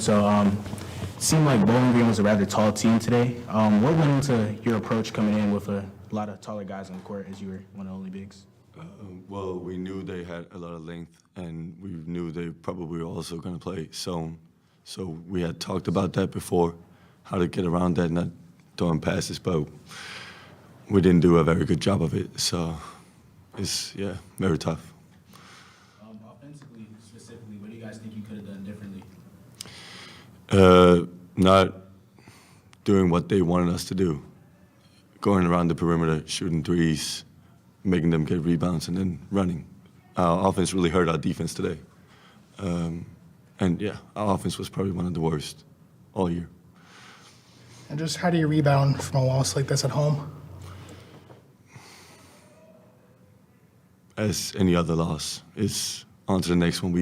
So, it seemed like Bowling Green was a rather tall team today. What went into your approach coming in with a lot of taller guys on the court as you were one of the only bigs? Well, we knew they had a lot of length, and we knew they probably were also going to play zone. So we had talked about that before, how to get around that, not throwing passes, but we didn't do a very good job of it. So it's, yeah, very tough. Offensively, specifically, what do you guys think you could have done differently? Not doing what they wanted us to do, going around the perimeter, shooting threes, making them get rebounds, and then running. Our offense really hurt our defense today. And yeah, our offense was probably one of the worst all year. And just how do you rebound from a loss like this at home? As any other loss, it's on to the next one.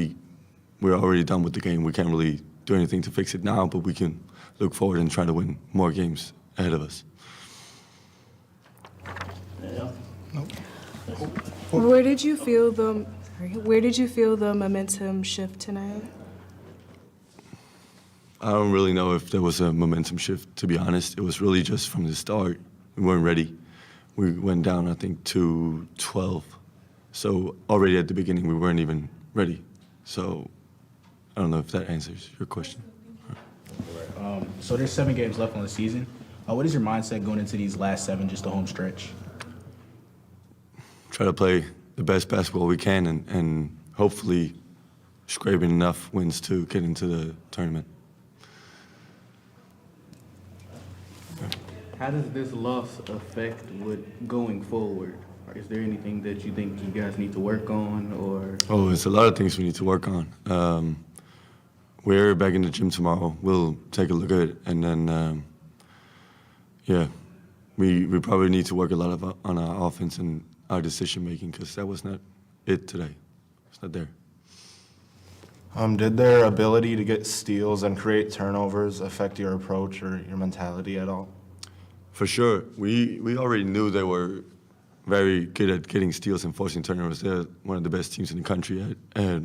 We're already done with the game. We can't really do anything to fix it now, but we can look forward and try to win more games ahead of us. Where did you feel the momentum shift tonight? I don't really know if there was a momentum shift, to be honest. It was really just from the start. We weren't ready. We went down, I think, to 12. So already at the beginning, we weren't even ready. So I don't know if that answers your question. So there's 7 games left on the season. What is your mindset going into these last 7, just the home stretch? Try to play the best basketball we can and hopefully scraping enough wins to get into the tournament. How does this loss affect what going forward? Is there anything that you think you guys need to work on, or? Oh, it's a lot of things we need to work on. We're back in the gym tomorrow. We'll take a look at it, and then, yeah, we probably need to work a lot on our offense and our decision making, because that was not it today. It's not there. Did their ability to get steals and create turnovers affect your approach or your mentality at all? For sure. We already knew they were very good at getting steals and forcing turnovers. They're one of the best teams in the country at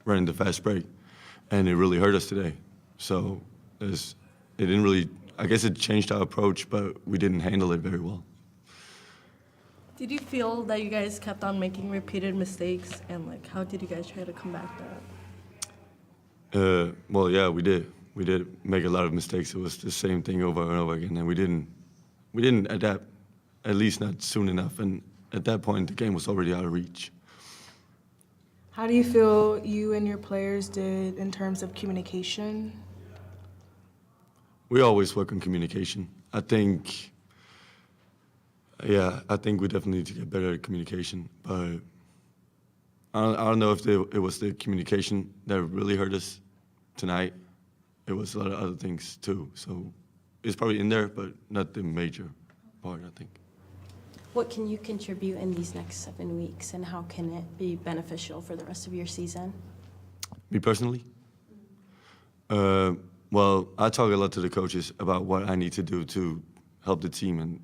running the fast break, and it really hurt us today. So it didn't really, I guess it changed our approach, but we didn't handle it very well. Did you feel that you guys kept on making repeated mistakes, and how did you guys try to combat that? Well, yeah, we did. We did make a lot of mistakes. It was the same thing over and over again, and we didn't adapt, at least not soon enough. And at that point, the game was already out of reach. How do you feel you and your players did in terms of communication? We always work on communication. I think we definitely need to get better at communication. But I don't know if it was the communication that really hurt us tonight. It was a lot of other things too. So it's probably in there, but not the major part, I think. What can you contribute in these next 7 weeks, and how can it be beneficial for the rest of your season? Me personally? Well, I talk a lot to the coaches about what I need to do to help the team, and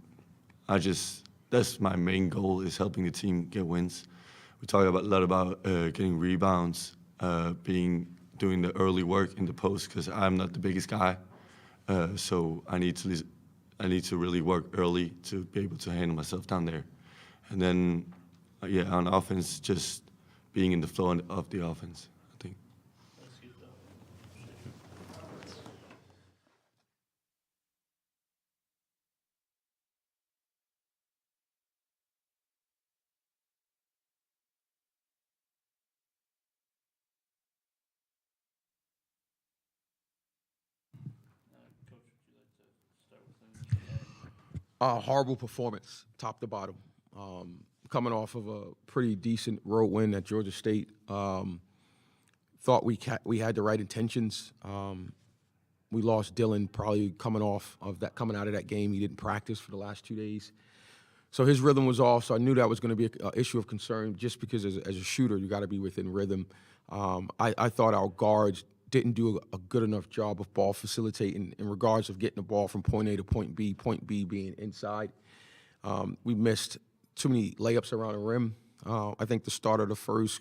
that's my main goal, is helping the team get wins. We talk a lot about getting rebounds, doing the early work in the post, because I'm not the biggest guy. So I need to really work early to be able to handle myself down there. And then, on offense, just being in the flow of the offense, I think. Horrible performance, top to bottom. Coming off of a pretty decent road win at Georgia State. Thought we had the right intentions. We lost Dylan probably coming out of that game. He didn't practice for the last 2 days. So his rhythm was off, so I knew that was going to be an issue of concern, just because as a shooter, you got to be within rhythm. I thought our guards didn't do a good enough job of ball facilitating in regards of getting the ball from point A to point B being inside. We missed too many layups around the rim. I think the start of the first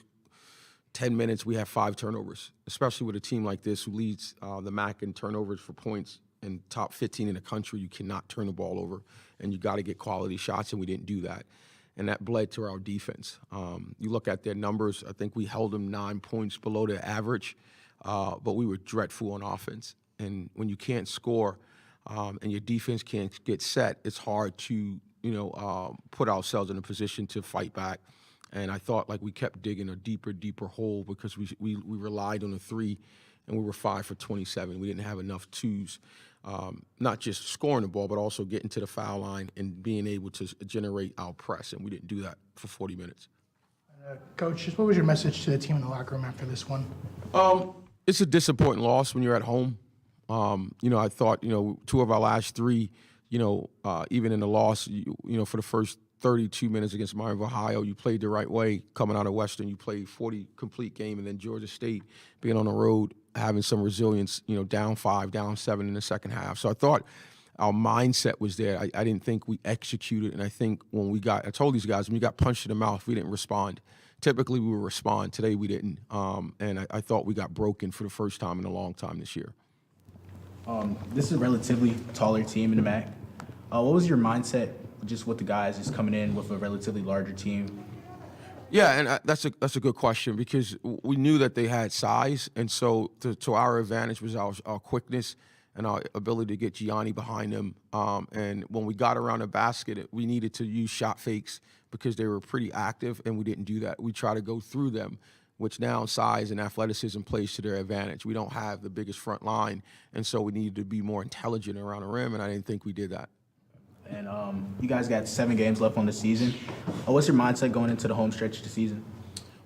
10 minutes, we have 5 turnovers, especially with a team like this who leads the MAC in turnovers for points and top 15 in the country. You cannot turn the ball over, and you got to get quality shots, and we didn't do that. And that bled to our defense. You look at their numbers, I think we held them 9 points below their average, but we were dreadful on offense. And when you can't score and your defense can't get set, it's hard to put ourselves in a position to fight back. And I thought like we kept digging a deeper hole because we relied on a 3, and we were 5 for 27. We didn't have enough 2s, not just scoring the ball, but also getting to the foul line and being able to generate our press. And we didn't do that for 40 minutes. Coach, just what was your message to the team in the locker room after this one? It's a disappointing loss when you're at home. I thought, 2 of our last 3, even in the loss, for the first 32 minutes against Miami of Ohio, you played the right way. Coming out of Western, you played 40 complete game, and then Georgia State being on the road, having some resilience, down 5, down 7 in the second half. So I thought our mindset was there. I didn't think we executed, and I think I told these guys, when we got punched in the mouth, we didn't respond. Typically, we would respond. Today, we didn't. And I thought we got broken for the first time in a long time this year. This is a relatively taller team in the MAC. What was your mindset just with the guys just coming in with a relatively larger team? Yeah, and that's a good question because we knew that they had size, and so to our advantage was our quickness and our ability to get Gianni behind them. And when we got around the basket, we needed to use shot fakes because they were pretty active, and we didn't do that. We try to go through them, which now size and athleticism plays to their advantage. We don't have the biggest front line, and so we needed to be more intelligent around the rim, and I didn't think we did that. And you guys got 7 games left on the season. What's your mindset going into the home stretch of the season?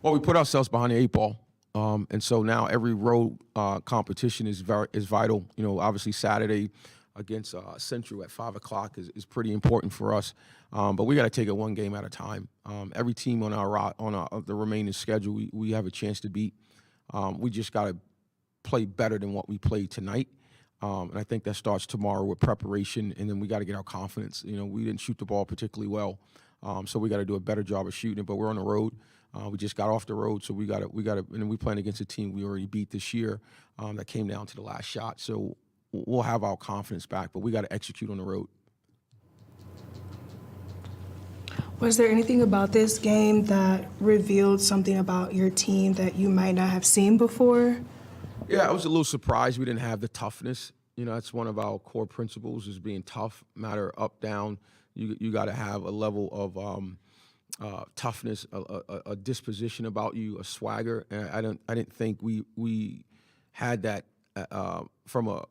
Well, we put ourselves behind the 8 ball, and so now every road competition is vital. Obviously Saturday against Central at 5 o'clock is pretty important for us, but we got to take it one game at a time. Every team on the remaining schedule, we have a chance to beat. We just got to play better than what we played tonight. And I think that starts tomorrow with preparation, and then we got to get our confidence. We didn't shoot the ball particularly well, so we got to do a better job of shooting it. But we're on the road. We just got off the road, so we got to. And we playing against a team we already beat this year that came down to the last shot. So we'll have our confidence back, but we got to execute on the road. Was there anything about this game that revealed something about your team that you might not have seen before? Yeah, I was a little surprised we didn't have the toughness. That's one of our core principles is being tough, matter up, down. You got to have a level of toughness, a disposition about you, a swagger. And I didn't think we had that from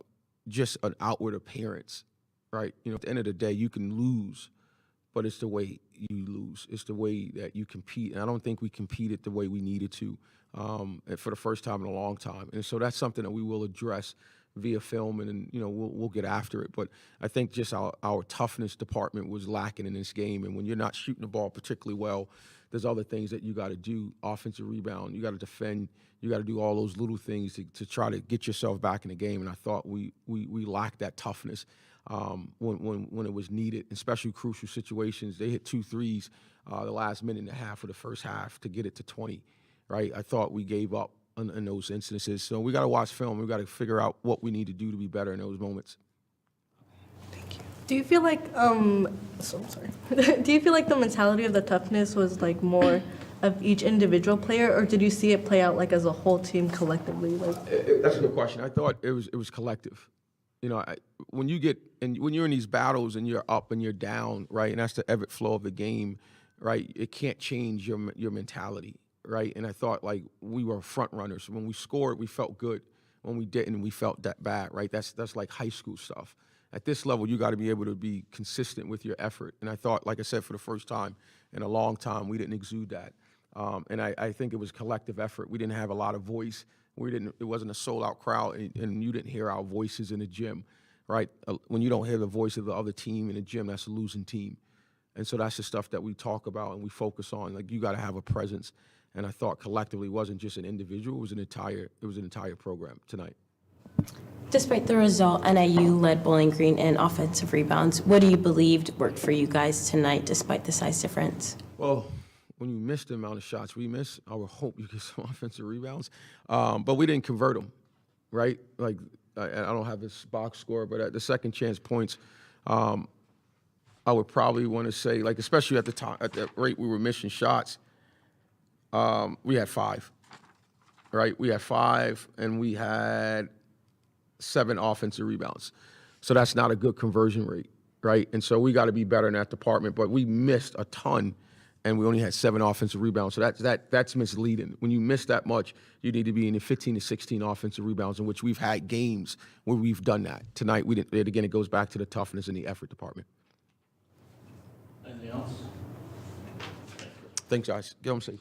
just an outward appearance, right? At the end of the day, you can lose, but it's the way you lose. It's the way that you compete. And I don't think we competed the way we needed to. For the first time in a long time. And so that's something that we will address via film, and we'll get after it. But I think just our toughness department was lacking in this game. And when you're not shooting the ball particularly well, there's other things that you got to do. Offensive rebound, you got to defend, you got to do all those little things to try to get yourself back in the game. And I thought we lacked that toughness when it was needed, especially crucial situations. They hit 2 threes the last minute and a half of the first half to get it to 20. Right, I thought we gave up in those instances. So we got to watch film. We got to figure out what we need to do to be better in those moments. Thank you. Do you feel like Do you feel like the mentality of the toughness was like more of each individual player, or did you see it play out like as a whole team collectively? That's a good question. I thought it was collective. When you're in these battles and you're up and you're down, right, and that's the ebb and flow of the game, right. It can't change your mentality. Right, and I thought like we were front runners. When we scored, we felt good. When we didn't, we felt that bad. Right, that's like high school stuff. At this level, you got to be able to be consistent with your effort. And I thought, like I said, for the first time in a long time, we didn't exude that. And I think it was collective effort. We didn't have a lot of voice. It wasn't a sold-out crowd, and you didn't hear our voices in the gym. Right, when you don't hear the voice of the other team in the gym, that's a losing team. And so that's the stuff that we talk about and we focus on. Like you got to have a presence. And I thought collectively it wasn't just an individual, it was an entire program tonight. Despite the result, NIU led Bowling Green in offensive rebounds. What do you believed worked for you guys tonight despite the size difference? Well, when you miss the amount of shots we miss, I would hope you get some offensive rebounds. But we didn't convert them, right? Like, I don't have this box score, but at the second chance points, I would probably want to say, like, especially at the time, at the rate we were missing shots, we had 5, right? We had 5, and we had 7 offensive rebounds. So that's not a good conversion rate, right? And so we got to be better in that department. But we missed a ton, and we only had 7 offensive rebounds. So that's misleading. When you miss that much, you need to be in the 15 to 16 offensive rebounds, in which we've had games where we've done that. Tonight, we didn't. Again, it goes back to the toughness in the effort department. Anything else? Thanks, guys. Get home safe.